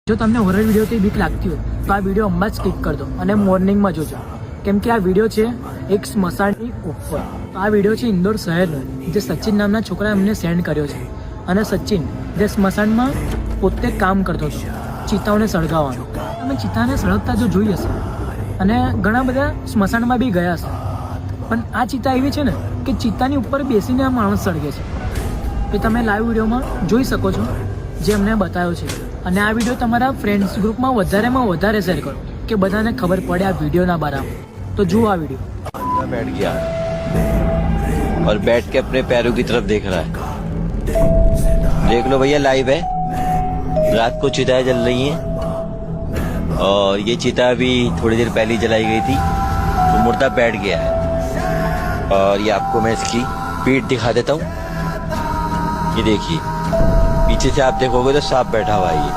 જો તમને હોરર વિડીયોથી બીક લાગતી હોય તો આ વિડીયો હમણાં જ સ્કીપ કરી દો અને મોર્નિંગમાં જોજો, કેમ કે આ વિડીયો છે એક સ્મશાનની ઉપર. આ વિડીયો છે ઇન્દોર શહેરનો, જે સચિન નામના છોકરા એમને સેન્ડ કર્યો છે. અને સચિન જે સ્મશાનમાં પોતે કામ કરતો હતો ચિતાઓને સળગાવવાનું. તમે ચિતાને સળગતા જો જોઈ હશે અને ઘણા બધા સ્મશાનમાં બી ગયા હશે, પણ આ ચિતા એવી છે ને કે ચિતાની ઉપર બેસીને આ માણસ સળગે છે. એ તમે લાઈવ વિડીયોમાં જોઈ શકો છો જે એમને બતાવ્યો છે. અને આ વિડીયો તમારા ફ્રેન્ડ્સ ગ્રુપમાં વધારે શેર કરો કે બધાને ખબર પડે આ વિડીયોના બારામાં. તો જુઓ આ વિડીયો. बैठ गया और बैठ के अपने पैरों की तरफ देख रहा है. देख लो भैया, लाइव है. रात को चिताएं जल रही हैं और ये चिता अभी थोड़ी देर पहले जलाई गई थी, तो मुर्दा बैठ गया है. और ये आपको मैं इसकी पीठ दिखा देता हूँ. ये देखिए, पीछे से आप देखोगे तो सांप बैठा हुआ है. ये